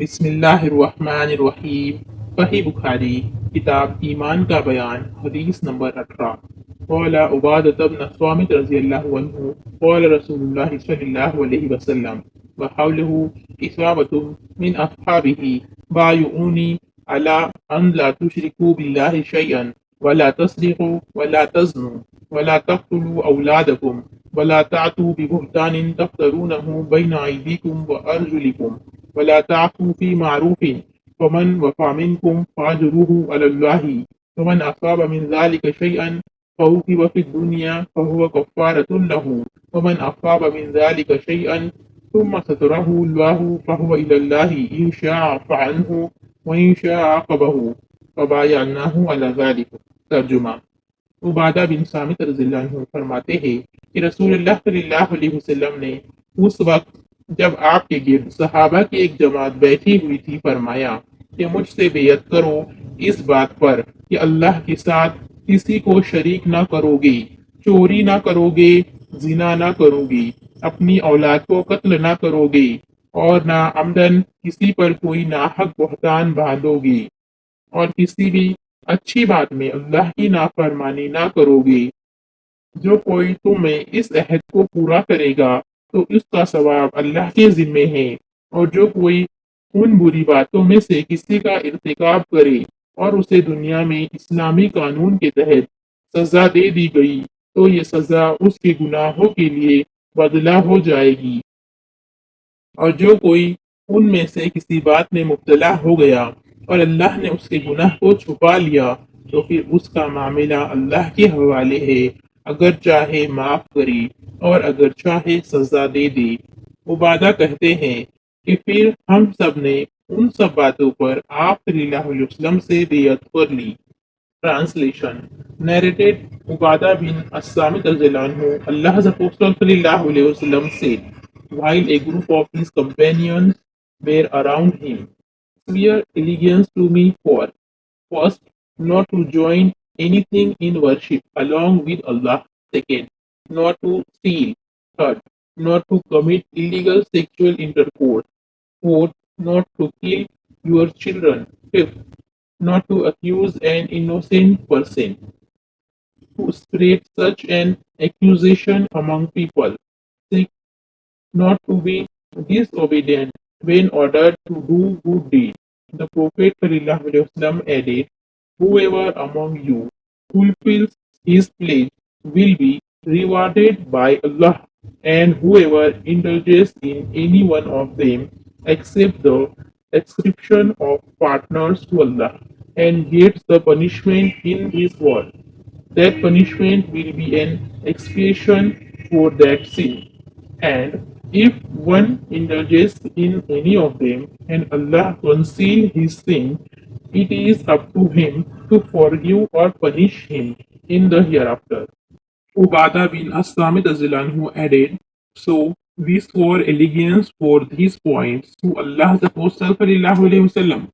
بسم اللہ الرحمن الرحیم۔ صحیح بخاری کتاب ایمان کا بیان حدیث نمبر 18۔ قال عبادۃ بن الصامت رضی اللہ عنہ قال رسول اللہ صلی اللہ علیہ وسلم وحولہ اصابۃ من اصحابہ بايعوني على ان لا تشركوا بالله شيئا ولا تسرقوا ولا تزنوا ولا تقتلوا اولادكم ولا تعتوا ببهتان تفترونه بين ايديكم وارجلكم ولا تعفوا في معروف ومن وفى منكم فاجروه على الله ومن أصاب من ذلك شيئا فوقب في الدنيا فهو كفارة له ومن أصاب من ذلك شيئا ثم ستره الله فهو إلى الله إن شاء عفى عنه وإن شاء عاقبه فبايعناه على ذلك۔ ترجمہ۔ عبادہ بن صامت رضی اللہ عنہ فرماتے ہیں کہ رسول اللہ صلی اللہ علیہ وسلم نے اس وقت جب آپ کے گرد صحابہ کی ایک جماعت بیٹھی ہوئی تھی فرمایا کہ مجھ سے بیعت کرو اس بات پر کہ اللہ کے ساتھ کسی کو شریک نہ کرو گے، چوری نہ کرو گے، زنا نہ کرو گے، اپنی اولاد کو قتل نہ کرو گے اور نہ عمدن کسی پر کوئی ناحق بہتان باندھو گے اور کسی بھی اچھی بات میں اللہ کی نافرمانی نہ کرو گے۔ جو کوئی تم میں اس عہد کو پورا کرے گا تو اس کا ثواب اللہ کے ذمے ہے، اور جو کوئی ان بری باتوں میں سے کسی کا ارتکاب کرے اور اسے دنیا میں اسلامی قانون کے تحت سزا دے دی گئی تو یہ سزا اس کے گناہوں کے لیے بدلہ ہو جائے گی، اور جو کوئی ان میں سے کسی بات میں مبتلا ہو گیا اور اللہ نے اس کے گناہ کو چھپا لیا تو پھر اس کا معاملہ اللہ کے حوالے ہے، اگر چاہے معاف کرے اور اگر چاہے سزا دے دے۔ عبادہ کہتے ہیں کہ پھر ہم سب نے ان سب باتوں پر آپ صلی اللہ علیہ وسلم سے بیعت کر لی۔ Translation narrated Ubadah bin As-Samit Allah's Apostle sallallahu alayhi wasallam said, while a group of his companions were around him, swear allegiance to me for, first, not to join anything in worship along with Allah; second, not to steal; third, not to commit illegal sexual intercourse; fourth, not to kill your children; fifth, not to accuse an innocent person, to spread such an accusation among people; sixth, not to be disobedient when ordered to do good deeds. The Prophet ﷺ added, whoever among you fulfills his pledge will be rewarded by Allah, and whoever indulges in any one of them accepts the ascription of partners to Allah and gets the punishment in this world. That punishment will be an expiation for that sin. And if one indulges in any of them and Allah conceal his sin, it is up to him to forgive or punish him in the hereafter. Ubadah bin As-Samit added, so we swore allegiance for these points to Allah's Apostle sallallahu alaihi wasallam,